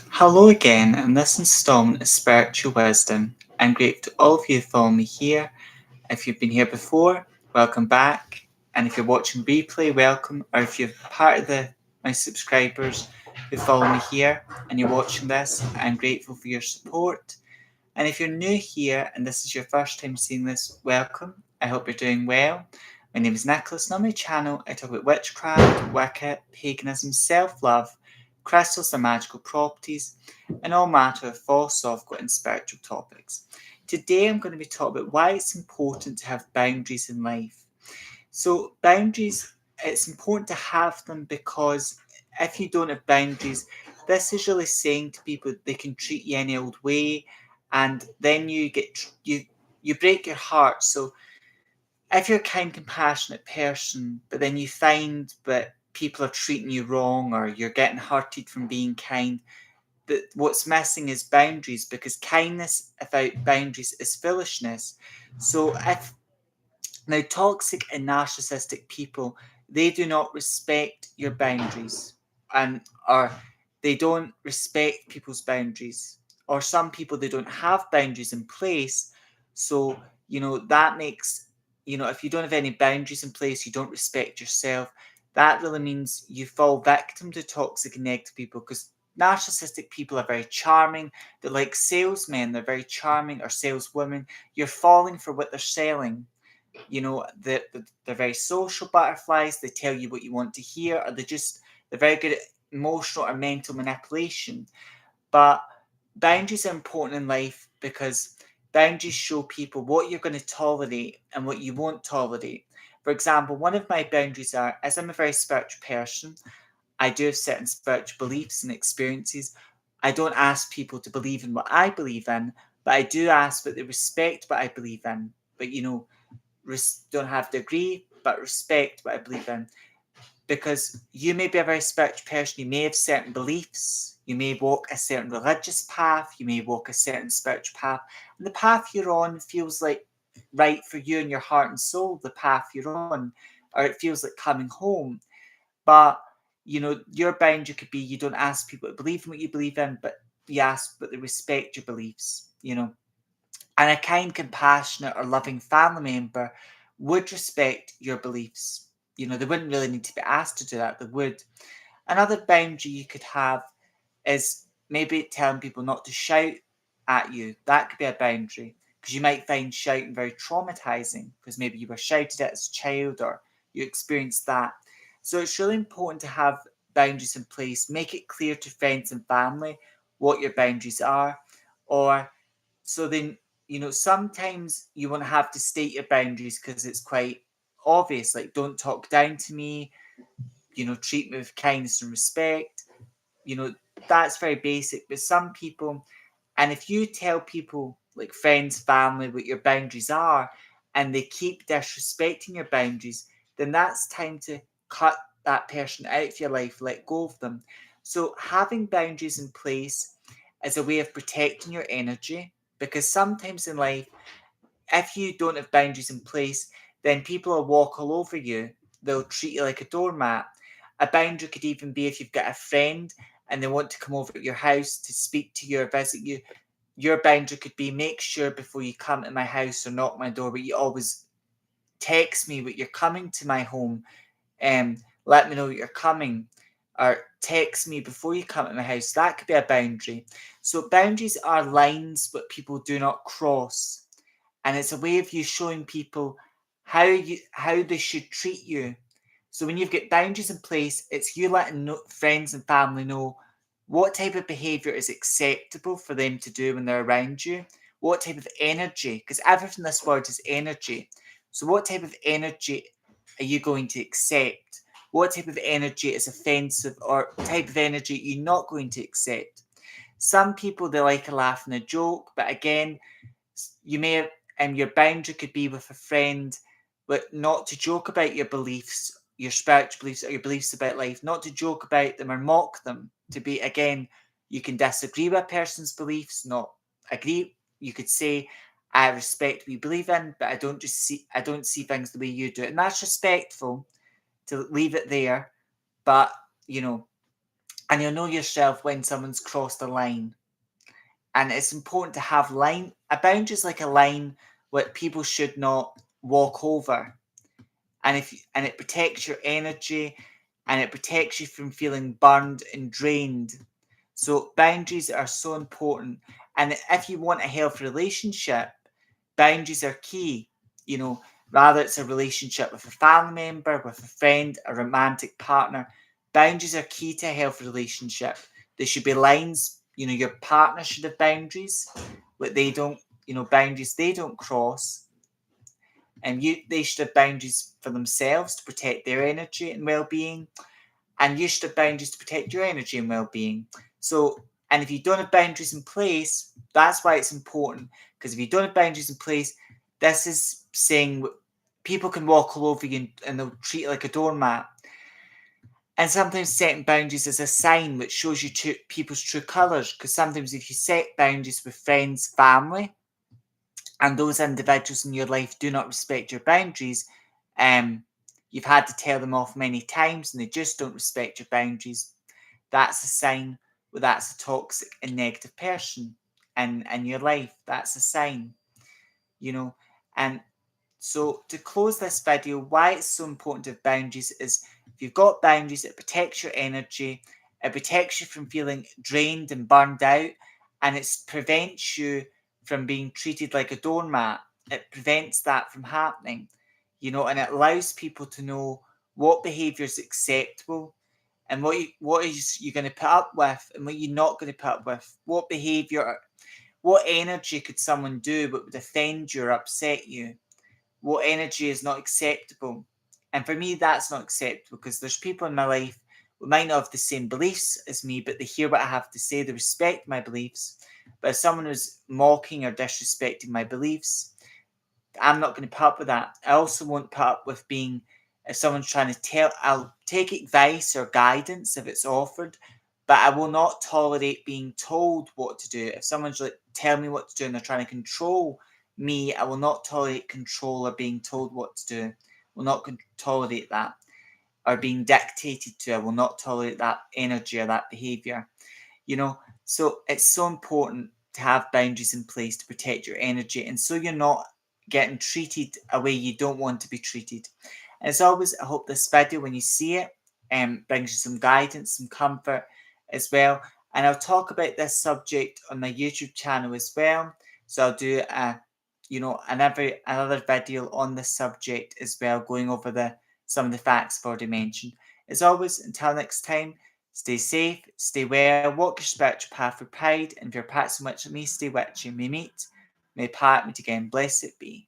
Hello again, in this installment of Spiritual Wisdom. I'm grateful to all of you who follow me here. If you've been here before, welcome back. And if you're watching replay, welcome. Or if you're part of my subscribers who follow me here and you're watching this, I'm grateful for your support. And if you're new here and this is your first time seeing this, welcome. I hope you're doing well. My name is Nicholas, and on my channel I talk about witchcraft, Wicca, paganism, self-love, crystals, their magical properties, and all matter of philosophical and spiritual topics. Today I'm going to be talking about why it's important to have boundaries in life. So boundaries, it's important to have them because if you don't have boundaries, this is really saying to people they can treat you any old way, and then you break your heart. So if you're a kind, compassionate person, but then you find that people are treating you wrong or you're getting hurted from being kind, that what's missing is boundaries, because kindness without boundaries is foolishness. So if now toxic and narcissistic people, they do not respect your boundaries, and or they don't respect people's boundaries, or some people they don't have boundaries in place. So that makes, if you don't have any boundaries in place, you don't respect yourself. That really means you fall victim to toxic and negative people, because narcissistic people are very charming. They're like salesmen, they're very charming, or saleswomen. You're falling for what they're selling. They're very social butterflies. They tell you what you want to hear, or they're very good at emotional or mental manipulation. But boundaries are important in life, because boundaries show people what you're going to tolerate and what you won't tolerate. For example, one of my boundaries are, as I'm a very spiritual person, I do have certain spiritual beliefs and experiences. I don't ask people to believe in what I believe in, but I do ask that they respect what I believe in. But don't have to agree, but respect what I believe in. Because you may be a very spiritual person, you may have certain beliefs, you may walk a certain religious path, you may walk a certain spiritual path, and the path you're on feels like right for you in your heart and soul, the path you're on, or it feels like coming home. But your boundary could be you don't ask people to believe in what you believe in, but you ask but they respect your beliefs. And a kind, compassionate, or loving family member would respect your beliefs. They wouldn't really need to be asked to do that, they would. Another boundary you could have is maybe telling people not to shout at you. That could be a boundary, because you might find shouting very traumatizing, because maybe you were shouted at as a child or you experienced that. So it's really important to have boundaries in place. Make it clear to friends and family what your boundaries are, or so then, sometimes you won't have to state your boundaries because it's quite obvious. Like, don't talk down to me, treat me with kindness and respect. You know, that's very basic. But some people, and if you tell people, like friends, family, what your boundaries are, and they keep disrespecting your boundaries, then that's time to cut that person out of your life, let go of them. So having boundaries in place is a way of protecting your energy, because sometimes in life, if you don't have boundaries in place, then people will walk all over you. They'll treat you like a doormat. A boundary could even be if you've got a friend and they want to come over to your house to speak to you or visit you. Your boundary could be, make sure before you come to my house or knock my door, but you always text me when you're coming to my home, and let me know you're coming, or text me before you come to my house. That could be a boundary. So boundaries are lines but people do not cross, and it's a way of you showing people how they should treat you. So when you've got boundaries in place, it's you letting friends and family know what type of behavior is acceptable for them to do when they're around you, what type of energy, because everything in this world is energy. So what type of energy are you going to accept? What type of energy is offensive, or type of energy you're not going to accept? Some people, they like a laugh and a joke, but again, you may have, your boundary could be with a friend, but not to joke about your beliefs, your spiritual beliefs, or your beliefs about life, not to joke about them or mock them. To be, again, you can disagree with a person's beliefs, not agree. You could say, I respect what you believe in, but I don't see things the way you do it. And that's respectful to leave it there. But, you know, And you'll know yourself when someone's crossed a line. And it's important to have a boundary is like a line that people should not walk over. And it protects your energy, and it protects you from feeling burned and drained. So boundaries are so important. And if you want a healthy relationship, boundaries are key. You know, rather it's a relationship with a family member, with a friend, a romantic partner. Boundaries are key to a healthy relationship. There should be lines. You know, your partner should have boundaries, but they don't. You know, boundaries they don't cross. And they should have boundaries for themselves to protect their energy and well-being, and you should have boundaries to protect your energy and well-being. So, and if you don't have boundaries in place, that's why it's important. Because if you don't have boundaries in place, this is saying people can walk all over you and they'll treat you like a doormat. And sometimes setting boundaries is a sign which shows you people's true colours. Because sometimes if you set boundaries with friends, family, and those individuals in your life do not respect your boundaries, um, you've had to tell them off many times and they just don't respect your boundaries, that's a sign that that's a toxic and negative person in your life. That's a sign, you know. And so to close this video, why it's so important to have boundaries is if you've got boundaries, it protects your energy, it protects you from feeling drained and burned out, and it prevents you from being treated like a doormat. It prevents that from happening, you know, and it allows people to know what behaviour is acceptable and what is you going to put up with and what you're not going to put up with. What behaviour, what energy could someone do that would offend you or upset you? What energy is not acceptable? And for me, that's not acceptable because there's people in my life who might not have the same beliefs as me, but they hear what I have to say, they respect my beliefs. But if someone who's mocking or disrespecting my beliefs, I'm not going to put up with that. I also won't put up with being, if someone's trying to I'll take advice or guidance if it's offered, but I will not tolerate being told what to do. If someone's like tell me what to do and they're trying to control me, I will not tolerate control or being told what to do. I will not tolerate that. Or being dictated to, I will not tolerate that energy or that behavior. You know, so it's so important to have boundaries in place to protect your energy, and so you're not getting treated a way you don't want to be treated. And as always, I hope this video, when you see it, brings you some guidance, some comfort as well. And I'll talk about this subject on my YouTube channel as well. So I'll do another video on this subject as well, going over some of the facts I've already mentioned. As always, until next time, stay safe, stay well, walk your spiritual path with pride, and if you're practicing which me, stay with you. May meet, may part meet again. Blessed be.